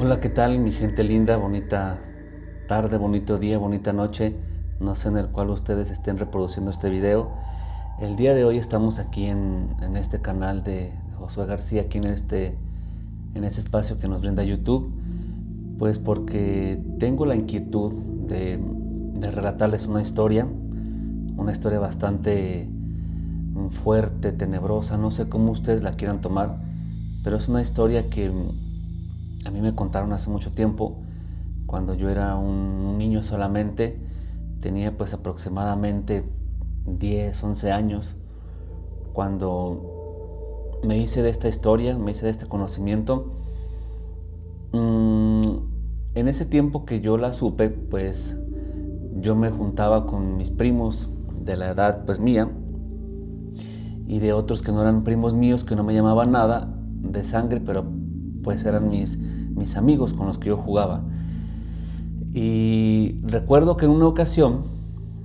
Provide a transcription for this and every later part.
Hola, ¿qué tal mi gente linda? Bonita tarde, bonito día, bonita noche, no sé en el cual ustedes estén reproduciendo este video. El día de hoy estamos aquí en este canal de Josué García, aquí en este espacio que nos brinda YouTube, pues porque tengo la inquietud de relatarles una historia bastante fuerte, tenebrosa, no sé cómo ustedes la quieran tomar, pero es una historia que a mí me contaron hace mucho tiempo, cuando yo era un niño solamente, tenía pues aproximadamente 10, 11 años, cuando me hice de esta historia, me hice de este conocimiento. En ese tiempo que yo la supe, pues yo me juntaba con mis primos de la edad pues mía y de otros que no eran primos míos, que no me llamaban nada de sangre, pero pues eran mis amigos con los que yo jugaba. Y recuerdo que en una ocasión,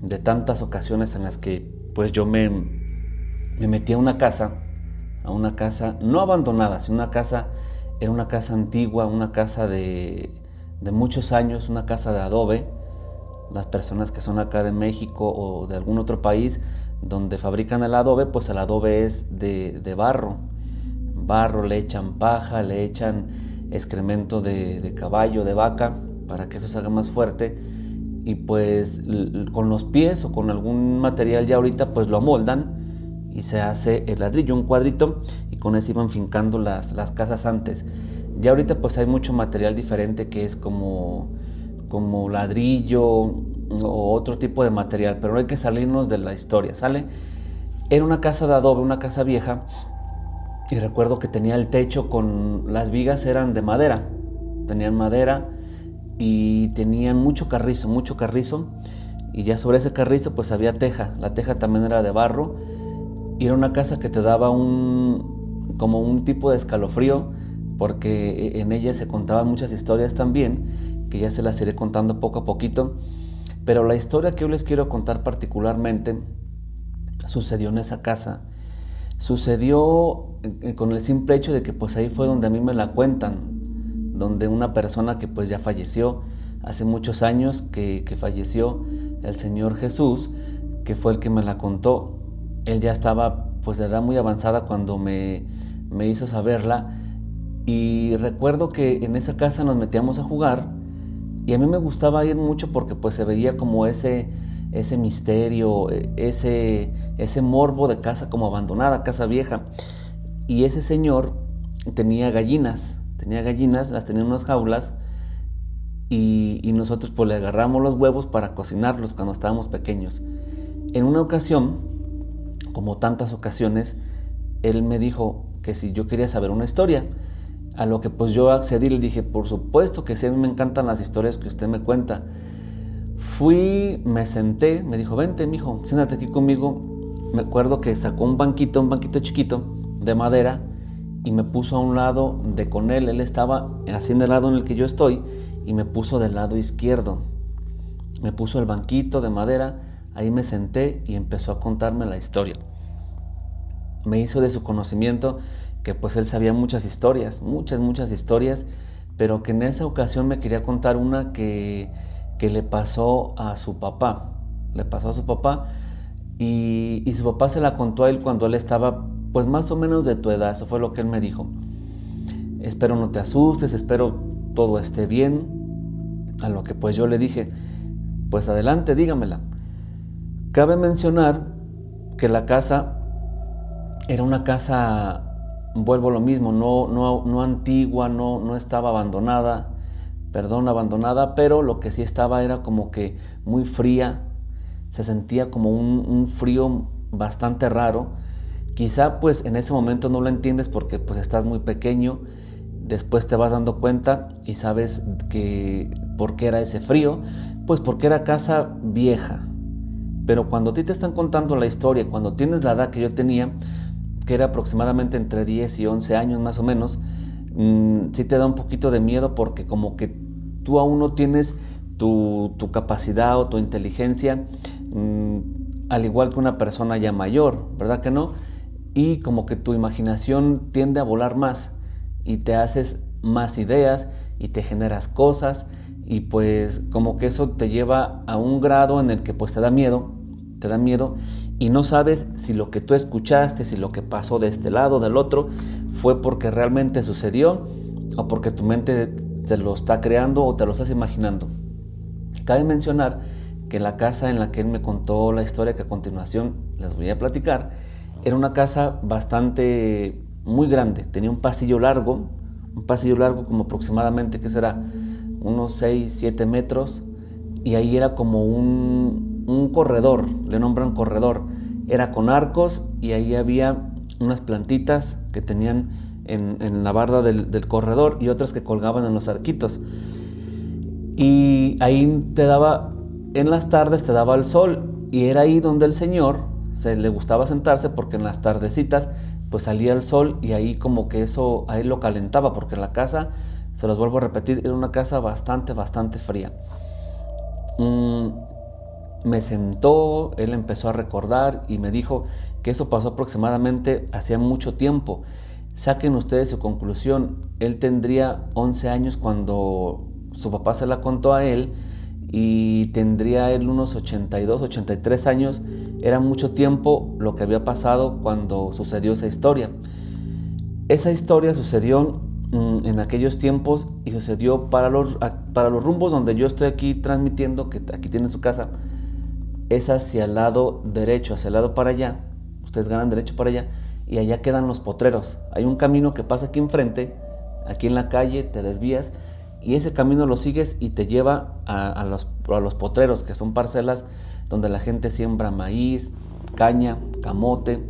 de tantas ocasiones en las que pues yo me metí a una casa no abandonada, sino era una casa antigua, una casa de muchos años, una casa de adobe. Las personas que son acá de México o de algún otro país donde fabrican el adobe, pues el adobe es de barro, le echan paja, le echan excremento de caballo, de vaca, para que eso se haga más fuerte, y pues con los pies o con algún material ya ahorita pues lo amoldan y se hace el ladrillo, un cuadrito, y con eso iban fincando las casas antes. Ya ahorita pues hay mucho material diferente que es como ladrillo o otro tipo de material, pero no hay que salirnos de la historia, ¿sale? Era una casa de adobe, una casa vieja, y recuerdo que tenía el techo con las vigas, eran de madera, tenían madera y tenían mucho carrizo, y ya sobre ese carrizo pues había teja, la teja también era de barro, y era una casa que te daba como un tipo de escalofrío, porque en ella se contaban muchas historias también, que ya se las iré contando poco a poquito, pero la historia que yo les quiero contar particularmente sucedió en esa casa. Sucedió con el simple hecho de que pues ahí fue donde a mí me la cuentan, donde una persona que pues ya falleció hace muchos años, que falleció, el Señor Jesús, que fue el que me la contó. Él ya estaba pues de edad muy avanzada cuando me hizo saberla, y recuerdo que en esa casa nos metíamos a jugar y a mí me gustaba ir mucho porque pues se veía como ese misterio, ese morbo de casa como abandonada, casa vieja. Y ese señor tenía gallinas, las tenía en unas jaulas, y nosotros pues le agarramos los huevos para cocinarlos cuando estábamos pequeños. En una ocasión, como tantas ocasiones, él me dijo que si yo quería saber una historia, a lo que pues yo accedí. Le dije, por supuesto que sí, a mí me encantan las historias que usted me cuenta. Fui, me senté, me dijo, vente mijo, siéntate aquí conmigo. Me acuerdo que sacó un banquito chiquito de madera, y me puso a un lado de con él. Él estaba así en el lado en el que yo estoy, y me puso del lado izquierdo. Me puso el banquito de madera, ahí me senté y empezó a contarme la historia. Me hizo de su conocimiento que pues él sabía muchas historias, muchas historias, pero que en esa ocasión me quería contar una que le pasó a su papá. Y su papá se la contó a él cuando él estaba pues más o menos de tu edad. Eso fue lo que él me dijo. Espero no te asustes, espero todo esté bien. A lo que pues yo le dije, pues adelante, dígamela. Cabe mencionar que la casa era una casa, vuelvo a lo mismo, no antigua, no estaba abandonada, pero lo que sí estaba era como que muy fría. Se sentía como un frío bastante raro. Quizá pues en ese momento no lo entiendes porque pues estás muy pequeño. Después te vas dando cuenta y sabes que por qué era ese frío, pues porque era casa vieja. Pero cuando a ti te están contando la historia, cuando tienes la edad que yo tenía, que era aproximadamente entre 10 y 11 años más o menos, sí te da un poquito de miedo, porque como que tú aún no tienes tu capacidad o tu inteligencia, al igual que una persona ya mayor, ¿verdad que no? Y como que tu imaginación tiende a volar más y te haces más ideas y te generas cosas, y pues como que eso te lleva a un grado en el que pues te da miedo y no sabes si lo que tú escuchaste, si lo que pasó de este lado, del otro, fue porque realmente sucedió o porque tu mente te lo está creando o te lo estás imaginando. Cabe mencionar que la casa en la que él me contó la historia que a continuación les voy a platicar era una casa bastante muy grande, tenía un pasillo largo como aproximadamente, ¿qué será? Unos 6, 7 metros, y ahí era como un corredor, le nombran corredor, era con arcos y ahí había unas plantitas que tenían en la barda del corredor y otras que colgaban en los arquitos. Y ahí en las tardes te daba el sol, y era ahí donde el señor le gustaba sentarse, porque en las tardecitas pues salía el sol y ahí como que eso a él lo calentaba, porque la casa, se los vuelvo a repetir, era una casa bastante fría. Me sentó, él empezó a recordar y me dijo que eso pasó aproximadamente hacía mucho tiempo. Saquen ustedes su conclusión. Él tendría 11 años cuando su papá se la contó a él, y tendría él unos 82, 83 años. Era mucho tiempo lo que había pasado cuando sucedió esa historia. Esa historia sucedió en aquellos tiempos y sucedió para los rumbos donde yo estoy aquí transmitiendo, que aquí tienen su casa. Es hacia el lado derecho, hacia el lado para allá. Ustedes ganan derecho para allá y allá quedan los potreros. Hay un camino que pasa aquí enfrente, aquí en la calle, te desvías y ese camino lo sigues y te lleva a los potreros, que son parcelas donde la gente siembra maíz, caña, camote.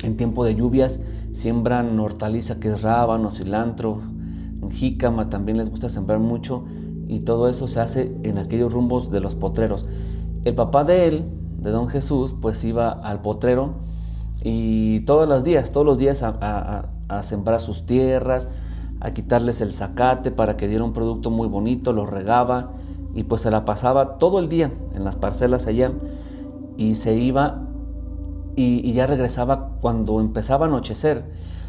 En tiempo de lluvias siembran hortaliza, que es rábano, cilantro, jícama, también les gusta sembrar mucho, y todo eso se hace en aquellos rumbos de los potreros. El papá de él, de don Jesús, pues iba al potrero y todos los días a sembrar sus tierras, a quitarles el zacate para que diera un producto muy bonito, lo regaba y pues se la pasaba todo el día en las parcelas allá, y se iba y ya regresaba cuando empezaba a anochecer,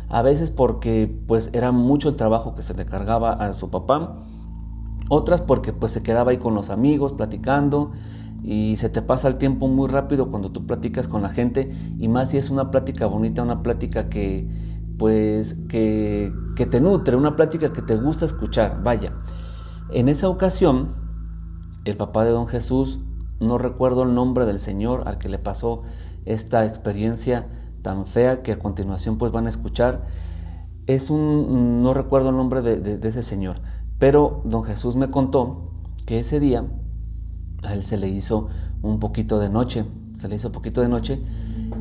a veces porque pues era mucho el trabajo que se le cargaba a su papá, otras porque pues se quedaba ahí con los amigos platicando, y se te pasa el tiempo muy rápido cuando tú platicas con la gente, y más si es una plática bonita, una plática que te nutre, una plática que te gusta escuchar. Vaya, en esa ocasión el papá de don Jesús, no recuerdo el nombre del señor al que le pasó esta experiencia tan fea que a continuación pues van a escuchar, no recuerdo el nombre de ese señor, pero don Jesús me contó que ese día a él se le hizo un poquito de noche,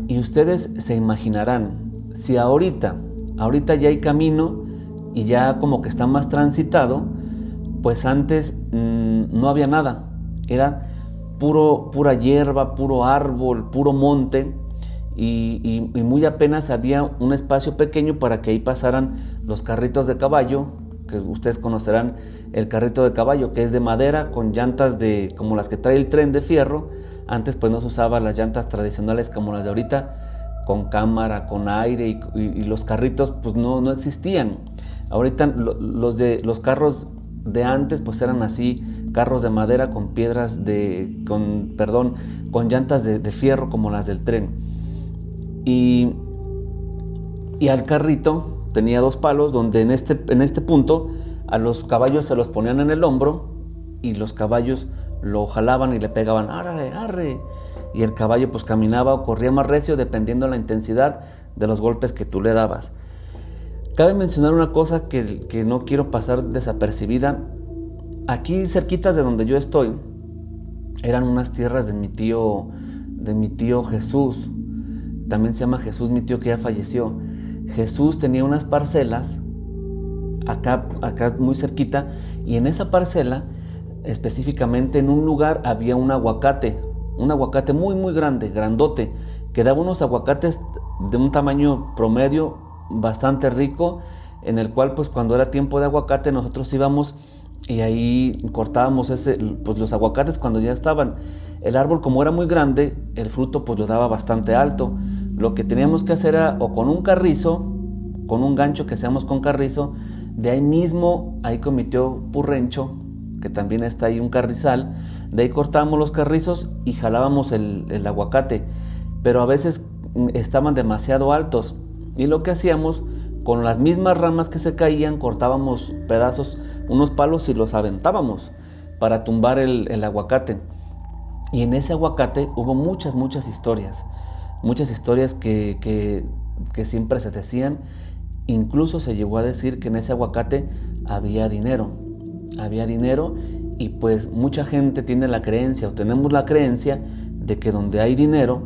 y ustedes se imaginarán, si ahorita ya hay camino y ya como que está más transitado, pues antes no había nada, era pura hierba, puro árbol, puro monte, y muy apenas había un espacio pequeño para que ahí pasaran los carritos de caballo, que ustedes conocerán el carrito de caballo, que es de madera con llantas como las que trae el tren de fierro. Antes pues no se usaban las llantas tradicionales como las de ahorita, con cámara, con aire, y los carritos pues no existían. Ahorita los carros de antes pues eran así, carros de madera con con llantas de fierro como las del tren. Y al carrito tenía 2 palos donde en este punto a los caballos se los ponían en el hombro y los caballos lo jalaban y le pegaban arre, arre, y el caballo pues caminaba o corría más recio dependiendo de la intensidad de los golpes que tú le dabas. Cabe mencionar una cosa que no quiero pasar desapercibida. Aquí cerquitas de donde yo estoy eran unas tierras de mi tío Jesús. También se llama Jesús mi tío, que ya falleció. Jesús tenía unas parcelas acá muy cerquita, y en esa parcela específicamente en un lugar había un aguacate muy muy grande, grandote, que daba unos aguacates de un tamaño promedio bastante rico, en el cual pues cuando era tiempo de aguacate nosotros íbamos y ahí cortábamos los aguacates cuando ya estaban. El árbol, como era muy grande, el fruto pues lo daba bastante alto. Lo que teníamos que hacer era o con un carrizo, con un gancho que hacíamos con carrizo, De ahí mismo, ahí con mi tío Purrencho, que también está ahí un carrizal, de ahí cortábamos los carrizos y jalábamos el aguacate, pero a veces estaban demasiado altos y lo que hacíamos, con las mismas ramas que se caían, cortábamos pedazos, unos palos y los aventábamos para tumbar el aguacate. Y en ese aguacate hubo muchas historias que siempre se decían. Incluso se llegó a decir que en ese aguacate había dinero y pues mucha gente tiene la creencia o tenemos la creencia de que donde hay dinero,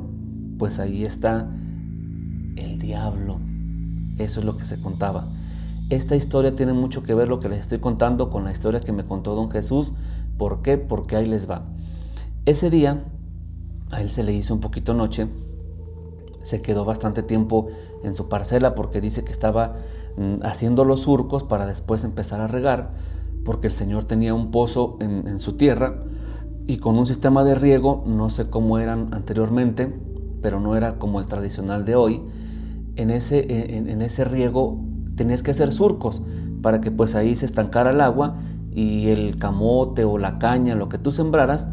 pues ahí está el diablo. Eso es lo que se contaba. Esta historia tiene mucho que ver, lo que les estoy contando, con la historia que me contó don Jesús. ¿Por qué? Porque ahí les va. Ese día a él se le hizo un poquito noche, se quedó bastante tiempo en su parcela porque dice que estaba haciendo los surcos para después empezar a regar, porque el señor tenía un pozo en su tierra y con un sistema de riego, no sé cómo eran anteriormente, pero no era como el tradicional de hoy. En ese riego tenías que hacer surcos para que pues ahí se estancara el agua y el camote o la caña, lo que tú sembraras,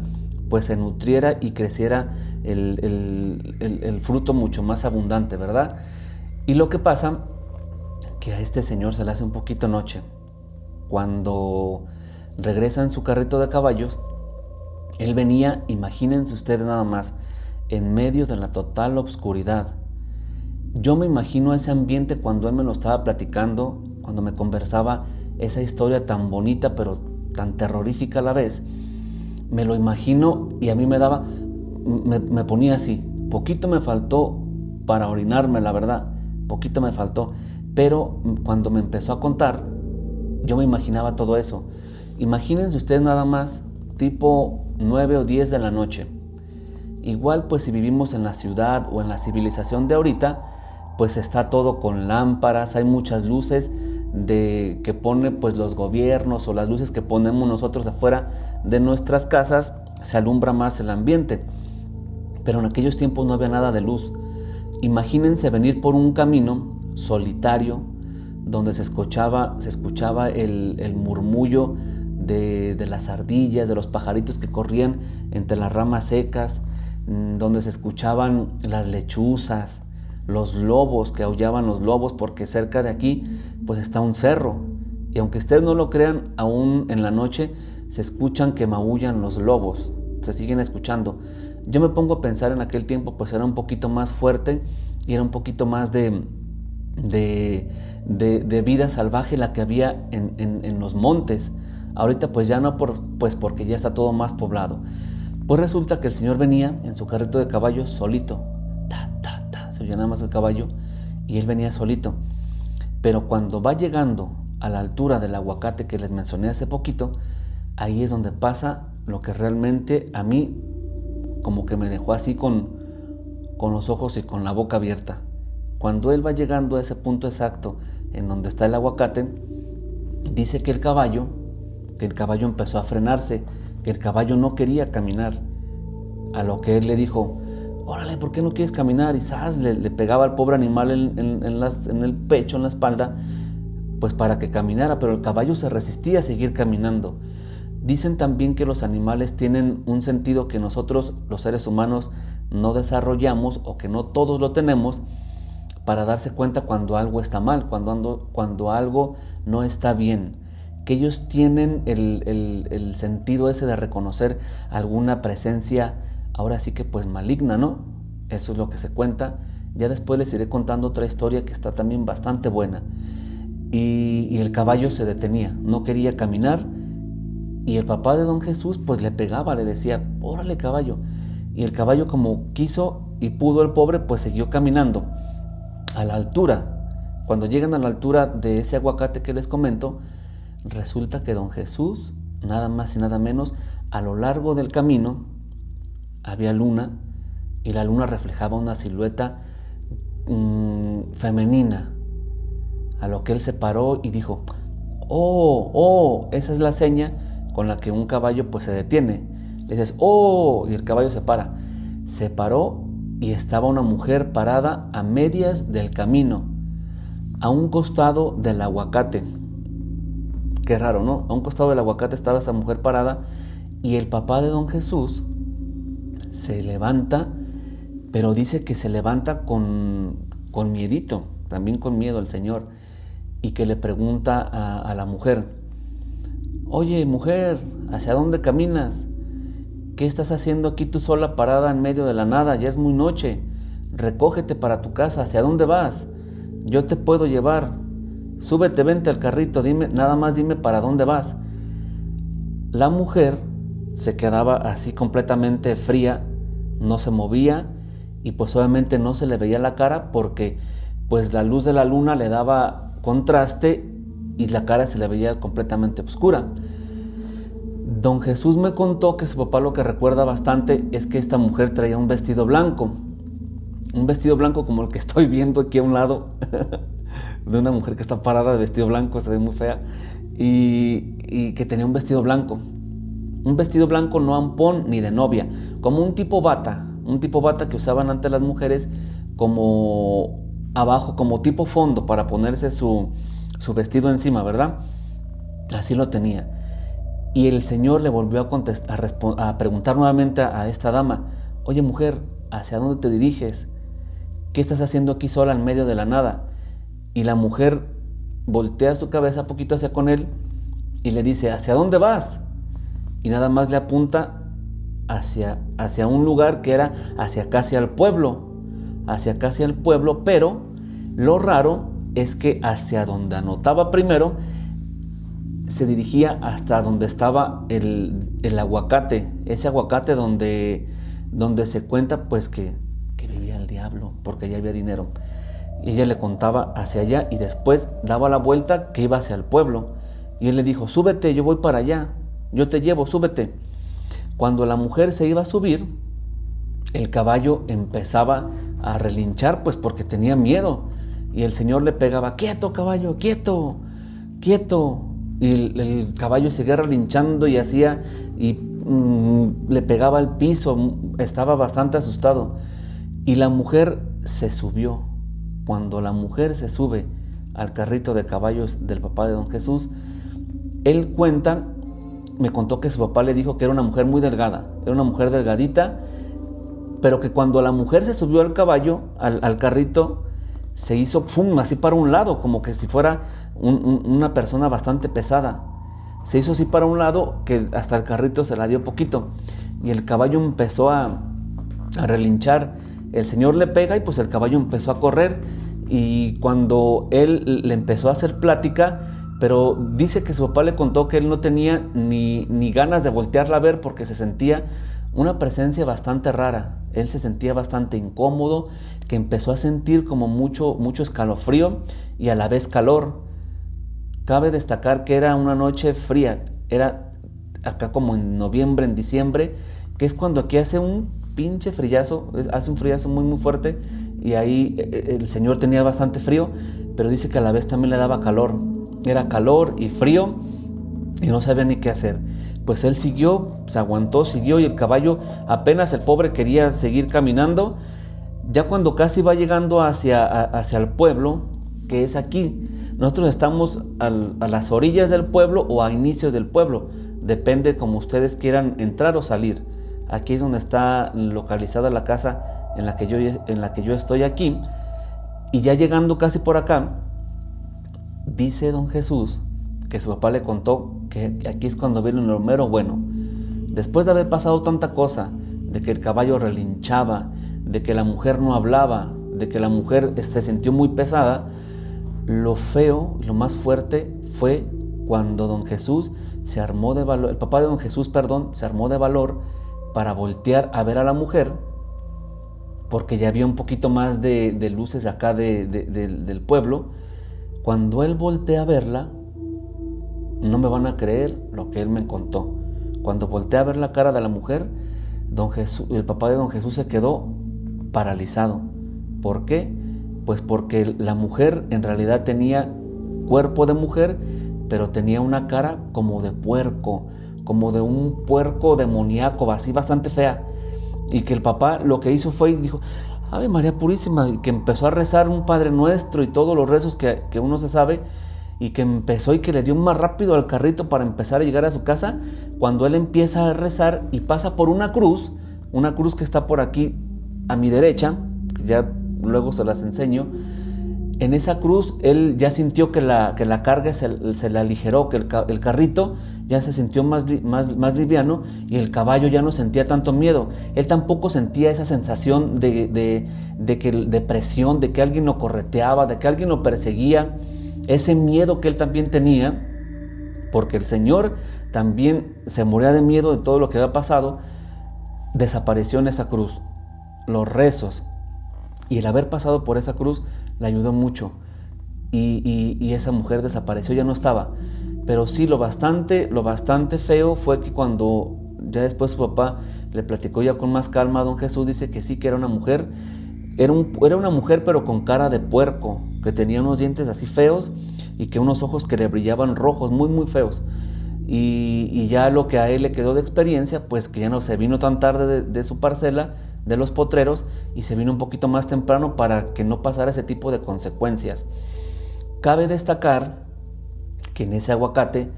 pues se nutriera y creciera el fruto mucho más abundante, ¿verdad? Y lo que pasa, que a este señor se le hace un poquito noche. Cuando regresa en su carrito de caballos, él venía, imagínense ustedes nada más, en medio de la total obscuridad. Yo me imagino ese ambiente cuando él me lo estaba platicando, cuando me conversaba esa historia tan bonita pero tan terrorífica a la vez. Me lo imagino y a mí me ponía así. Poquito me faltó para orinarme, la verdad, poquito me faltó. Pero cuando me empezó a contar, yo me imaginaba todo eso. Imagínense ustedes nada más, tipo 9 o 10 de la noche. Igual pues si vivimos en la ciudad o en la civilización de ahorita, pues está todo con lámparas, hay muchas luces que ponen pues los gobiernos o las luces que ponemos nosotros afuera de nuestras casas, se alumbra más el ambiente. Pero en aquellos tiempos no había nada de luz. Imagínense venir por un camino solitario donde se escuchaba el murmullo de las ardillas, de los pajaritos que corrían entre las ramas secas, donde se escuchaban las lechuzas, los lobos, que aullaban los lobos, porque cerca de aquí pues está un cerro, y aunque ustedes no lo crean, aún en la noche se escuchan que maullan los lobos, se siguen escuchando. Yo me pongo a pensar, en aquel tiempo pues era un poquito más fuerte y era un poquito más de vida salvaje la que había en los montes. Ahorita pues ya no, pues porque ya está todo más poblado. Pues resulta que el señor venía en su carrito de caballos solito. Se oía nada más el caballo y él venía solito. Pero cuando va llegando a la altura del aguacate que les mencioné hace poquito, ahí es donde pasa lo que realmente a mí como que me dejó así con los ojos y con la boca abierta. Cuando él va llegando a ese punto exacto en donde está el aguacate, dice que el caballo empezó a frenarse, que el caballo no quería caminar. A lo que él le dijo: órale, ¿por qué no quieres caminar? Y ¡zas! Le pegaba al pobre animal en el pecho, en la espalda, pues para que caminara, pero el caballo se resistía a seguir caminando. Dicen también que los animales tienen un sentido que nosotros, los seres humanos, no desarrollamos, o que no todos lo tenemos, para darse cuenta cuando algo está mal, cuando algo no está bien. Que ellos tienen el sentido ese de reconocer alguna presencia, ahora sí que pues maligna, ¿no? Eso es lo que se cuenta. Ya después les iré contando otra historia que está también bastante buena. Y el caballo se detenía, no quería caminar, y el papá de don Jesús pues le pegaba, le decía: órale, caballo. Y el caballo, como quiso y pudo el pobre, pues siguió caminando. A la altura, cuando llegan a la altura de ese aguacate que les comento, resulta que don Jesús, nada más y nada menos, a lo largo del camino había luna, y la luna reflejaba una silueta femenina. A lo que él se paró y dijo: oh, esa es la seña con la que un caballo pues se detiene. Le dices: oh, y el caballo se para. Se paró y estaba una mujer parada a medias del camino, a un costado del aguacate. Qué raro, ¿no? A un costado del aguacate estaba esa mujer parada y el papá de don Jesús se levanta, pero dice que se levanta con miedito, también con miedo el Señor, y que le pregunta a la mujer: oye, mujer, ¿hacia dónde caminas? ¿Qué estás haciendo aquí tú sola parada en medio de la nada? Ya es muy noche. Recógete para tu casa. ¿Hacia dónde vas? Yo te puedo llevar. Súbete, vente al carrito. Dime, nada más dime para dónde vas. La mujer se quedaba así completamente fría, no se movía y pues obviamente no se le veía la cara porque pues la luz de la luna le daba contraste y la cara se le veía completamente oscura. Don Jesús me contó que su papá lo que recuerda bastante es que esta mujer traía un vestido blanco como el que estoy viendo aquí a un lado, de una mujer que está parada de vestido blanco, se ve muy fea, y que tenía un vestido blanco no ampón ni de novia, como un tipo bata que usaban antes las mujeres como abajo, como tipo fondo para ponerse su vestido encima, ¿verdad? Así lo tenía. Y el Señor le volvió a preguntar nuevamente a esta dama: oye, mujer, ¿hacia dónde te diriges? ¿Qué estás haciendo aquí sola en medio de la nada? Y la mujer voltea su cabeza poquito hacia con él y le dice: ¿hacia dónde vas? Y nada más le apunta hacia un lugar que era hacia casi al pueblo, pero lo raro es que hacia donde anotaba primero se dirigía hasta donde estaba el aguacate, ese aguacate donde se cuenta pues que vivía el diablo, porque allá había dinero. Y ella le contaba hacia allá y después daba la vuelta que iba hacia el pueblo. Y él le dijo: súbete, yo voy para allá, yo te llevo, súbete. Cuando la mujer se iba a subir, el caballo empezaba a relinchar pues porque tenía miedo. Y el Señor le pegaba: quieto, caballo, quieto, quieto. Y el caballo seguía relinchando y le pegaba al piso, estaba bastante asustado. Y la mujer se subió. Cuando la mujer se sube al carrito de caballos del papá de don Jesús, él me contó que su papá le dijo que era una mujer muy delgada, era una mujer delgadita, pero que cuando la mujer se subió al caballo, al carrito, se hizo así para un lado, como que si fuera una persona bastante pesada. Se hizo así para un lado que hasta el carrito se la dio poquito y el caballo empezó a relinchar. El Señor le pega y pues el caballo empezó a correr, y cuando él le empezó a hacer plática, pero dice que su papá le contó que él no tenía ni ganas de voltearla a ver porque se sentía una presencia bastante rara. Él se sentía bastante incómodo, que empezó a sentir como mucho escalofrío y a la vez calor. Cabe destacar que era una noche fría, era acá como en noviembre, en diciembre, que es cuando aquí hace un pinche frillazo, hace un frillazo muy muy fuerte, y ahí el Señor tenía bastante frío, pero dice que a la vez también le daba calor. Era calor y frío y no sabía ni qué hacer. Pues él siguió, se aguantó, siguió, y el caballo apenas el pobre quería seguir caminando. Ya cuando casi va llegando hacia el pueblo, que es aquí, nosotros estamos a las orillas del pueblo o a inicios del pueblo, depende como ustedes quieran entrar o salir. Aquí es donde está localizada la casa en la que yo estoy aquí, y ya llegando casi por acá, dice don Jesús que su papá le contó que aquí es cuando viene lo mero bueno. Después de haber pasado tanta cosa, de que el caballo relinchaba, de que la mujer no hablaba, de que la mujer se sintió muy pesada, lo feo, lo más fuerte fue cuando don Jesús se armó de valor, el papá de don Jesús, se armó de valor para voltear a ver a la mujer, porque ya había un poquito más de luces acá del pueblo. Cuando él voltea a verla, no me van a creer lo que él me contó. Cuando voltea a ver la cara de la mujer, el papá de don Jesús se quedó paralizado. ¿Por qué? Pues porque la mujer en realidad tenía cuerpo de mujer, pero tenía una cara como de puerco, como de un puerco demoníaco, así bastante fea. Y que el papá lo que hizo fue y dijo: Ave María Purísima, y que empezó a rezar un Padre Nuestro y todos los rezos que uno se sabe. y que empezó y que le dio más rápido al carrito para empezar a llegar a su casa, cuando él empieza a rezar y pasa por una cruz que está por aquí a mi derecha, que ya luego se las enseño. En esa cruz él ya sintió que la carga se le aligeró, que el carrito ya se sintió más liviano y el caballo ya no sentía tanto miedo. Él tampoco sentía esa sensación de presión, de que alguien lo correteaba, de que alguien lo perseguía. Ese miedo que él también tenía, porque el Señor también se moría de miedo de todo lo que había pasado, desapareció en esa cruz. Los rezos y el haber pasado por esa cruz le ayudó mucho, y esa mujer desapareció, ya no estaba. Pero sí, lo bastante feo fue que cuando ya después su papá le platicó ya con más calma a don Jesús, dice que sí, que era una mujer, era una mujer pero con cara de puerco, que tenía unos dientes así feos y que unos ojos que le brillaban rojos, muy muy feos. Y ya lo que a él le quedó de experiencia, pues que ya no se vino tan tarde de su parcela, de los potreros, y se vino un poquito más temprano para que no pasara ese tipo de consecuencias. Cabe destacar que en ese aguacate,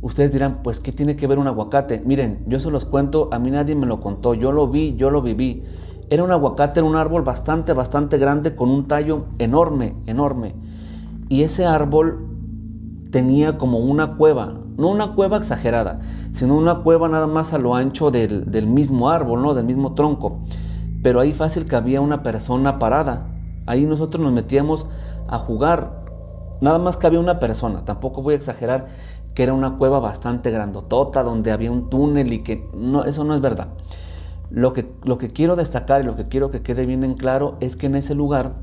ustedes dirán, pues ¿qué tiene que ver un aguacate? Miren, yo se los cuento, a mí nadie me lo contó, yo lo vi, yo lo viví. Era un aguacate, era un árbol bastante grande, con un tallo enorme, y ese árbol tenía como una cueva, no una cueva exagerada, sino una cueva nada más a lo ancho del mismo árbol, ¿no? Del mismo tronco. Pero ahí fácil cabía una persona parada. Ahí nosotros nos metíamos a jugar. Nada más cabía una persona. Tampoco voy a exagerar que era una cueva bastante grandotota, donde había un túnel y que no, eso no es verdad. Lo que quiero destacar y lo que quiero que quede bien en claro es que en ese lugar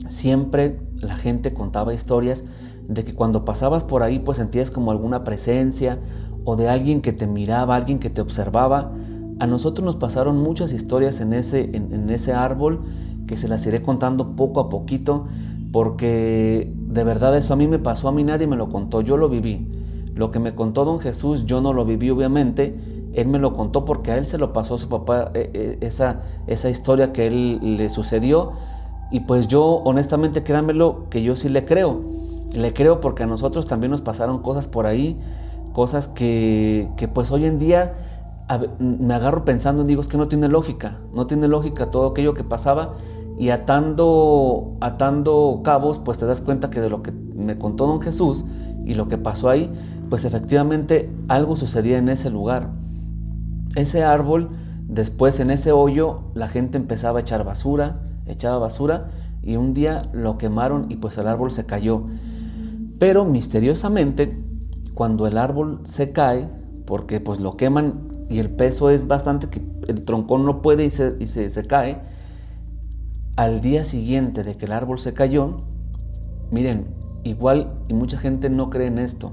siempre la gente contaba historias de que cuando pasabas por ahí pues sentías como alguna presencia, o de alguien que te miraba, alguien que te observaba. A nosotros nos pasaron muchas historias en ese árbol, que se las iré contando poco a poquito, porque de verdad eso a mí me pasó, a mí nadie me lo contó, yo lo viví. Lo que me contó don Jesús yo no lo viví, obviamente. Él me lo contó porque a él se lo pasó a su papá, esa historia que a él le sucedió. Y pues yo, honestamente, créanmelo, que yo sí le creo. Le creo porque a nosotros también nos pasaron cosas por ahí, cosas que pues hoy en día me agarro pensando y digo, es que no tiene lógica todo aquello que pasaba, y atando cabos, pues te das cuenta que de lo que me contó don Jesús y lo que pasó ahí, pues efectivamente algo sucedía en ese lugar. Ese árbol, después en ese hoyo, la gente empezaba a echaba basura, y un día lo quemaron y pues el árbol se cayó. Pero misteriosamente, cuando el árbol se cae, porque pues lo queman y el peso es bastante, que el troncón no puede y se cae, al día siguiente de que el árbol se cayó, miren, igual, y mucha gente no cree en esto,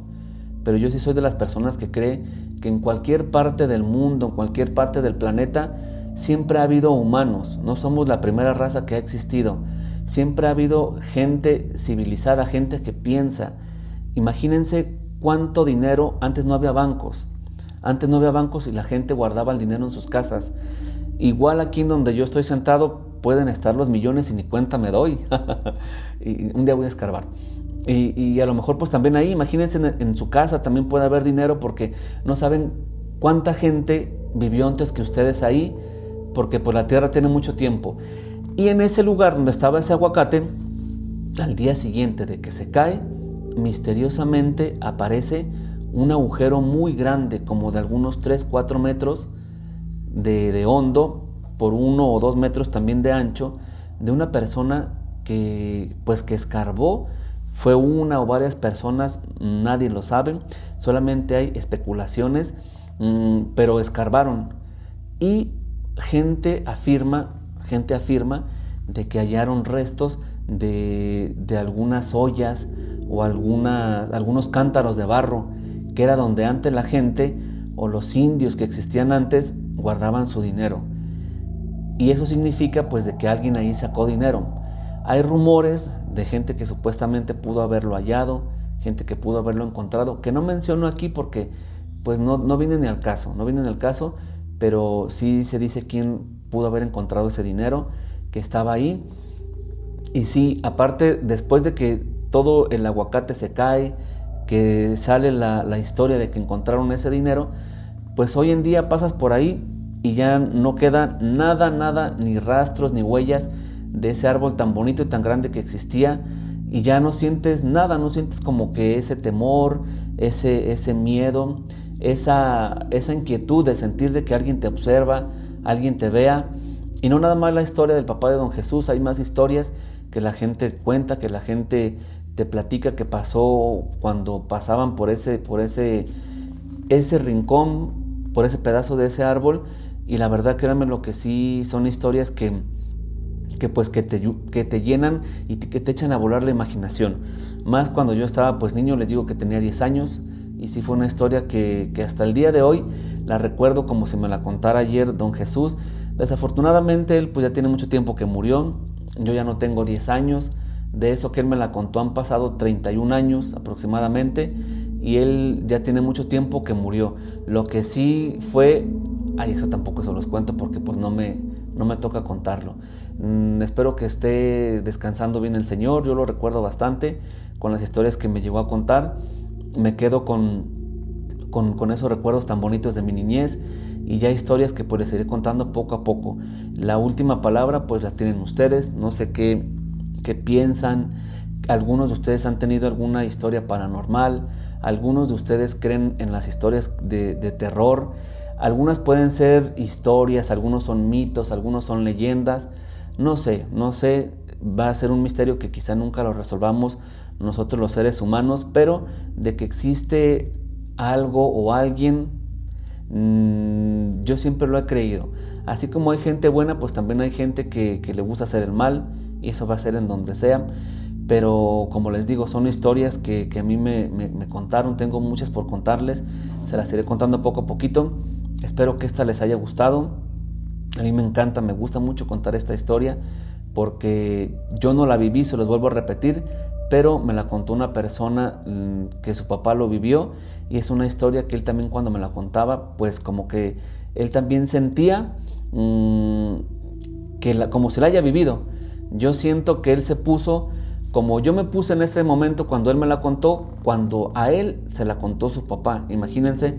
pero yo sí soy de las personas que cree que en cualquier parte del mundo, en cualquier parte del planeta, siempre ha habido humanos. No somos la primera raza que ha existido. Siempre ha habido gente civilizada, gente que piensa. Imagínense cuánto dinero. Antes no había bancos y la gente guardaba el dinero en sus casas. Igual aquí en donde yo estoy sentado pueden estar los millones y ni cuenta me doy. Y un día voy a escarbar. Y a lo mejor pues también ahí, imagínense en su casa también puede haber dinero, porque no saben cuánta gente vivió antes que ustedes ahí, porque pues la tierra tiene mucho tiempo. Y en ese lugar donde estaba ese aguacate, al día siguiente de que se cae, misteriosamente aparece un agujero muy grande, como de algunos 3-4 metros de hondo, por 1 o 2 metros también de ancho, de una persona que escarbó. Fue una o varias personas, nadie lo sabe, solamente hay especulaciones, pero escarbaron, y gente afirma de que hallaron restos de algunas ollas o algunos cántaros de barro, que era donde antes la gente o los indios que existían antes guardaban su dinero. Y eso significa pues de que alguien ahí sacó dinero. Hay rumores de gente que supuestamente pudo haberlo hallado, gente que pudo haberlo encontrado, que no menciono aquí porque pues no viene ni al caso, pero sí se dice quién pudo haber encontrado ese dinero que estaba ahí. Y sí, aparte, después de que todo el aguacate se cae, que sale la historia de que encontraron ese dinero, pues hoy en día pasas por ahí y ya no queda nada, ni rastros ni huellas de ese árbol tan bonito y tan grande que existía, y ya no sientes nada, no sientes como que ese temor, ese miedo, esa inquietud de sentir de que alguien te observa, alguien te vea. Y no nada más la historia del papá de don Jesús, hay más historias que la gente cuenta, que la gente te platica que pasó cuando pasaban por ese rincón, por ese pedazo de ese árbol. Y la verdad, créanme, lo que sí son historias que te llenan y que te echan a volar la imaginación. Más cuando yo estaba pues niño, les digo que tenía 10 años, y sí fue una historia que hasta el día de hoy la recuerdo como si me la contara ayer don Jesús. Desafortunadamente él pues ya tiene mucho tiempo que murió, yo ya no tengo 10 años, de eso que él me la contó han pasado 31 años aproximadamente, y él ya tiene mucho tiempo que murió. Lo que sí fue, eso tampoco se los cuento porque pues no me toca contarlo. Espero que esté descansando bien el Señor. Yo lo recuerdo bastante con las historias que me llegó a contar. Me quedo con esos recuerdos tan bonitos de mi niñez, y ya historias que pues les iré contando poco a poco. La última palabra pues la tienen ustedes. No sé qué piensan. Algunos de ustedes han tenido alguna historia paranormal, algunos de ustedes creen en las historias de terror. Algunas pueden ser historias, algunos son mitos, algunos son leyendas. No sé, va a ser un misterio que quizá nunca lo resolvamos nosotros los seres humanos, pero de que existe algo o alguien, yo siempre lo he creído. Así como hay gente buena, pues también hay gente que le gusta hacer el mal, y eso va a ser en donde sea. Pero como les digo, son historias que a mí me contaron. Tengo muchas por contarles, se las iré contando poco a poquito. Espero que esta les haya gustado. A mí me encanta, me gusta mucho contar esta historia porque yo no la viví, se los vuelvo a repetir, pero me la contó una persona que su papá lo vivió, y es una historia que él también, cuando me la contaba, pues como que él también sentía como si la haya vivido. Yo siento que él se puso como yo me puse en ese momento cuando él me la contó, cuando a él se la contó su papá. Imagínense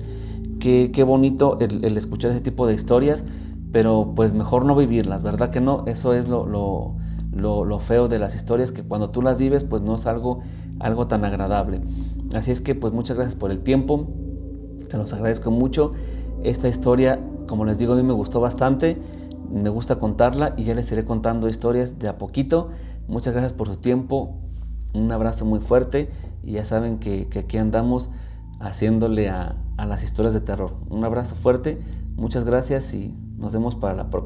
qué bonito el escuchar ese tipo de historias, pero pues mejor no vivirlas, ¿verdad que no? Eso es lo feo de las historias, que cuando tú las vives pues no es algo tan agradable. Así es que pues muchas gracias por el tiempo, te los agradezco mucho. Esta historia, como les digo, a mí me gustó bastante, me gusta contarla, y ya les iré contando historias de a poquito. Muchas gracias por su tiempo, un abrazo muy fuerte, y ya saben que aquí andamos haciéndole a las historias de terror. Un abrazo fuerte, muchas gracias y nos vemos para la próxima.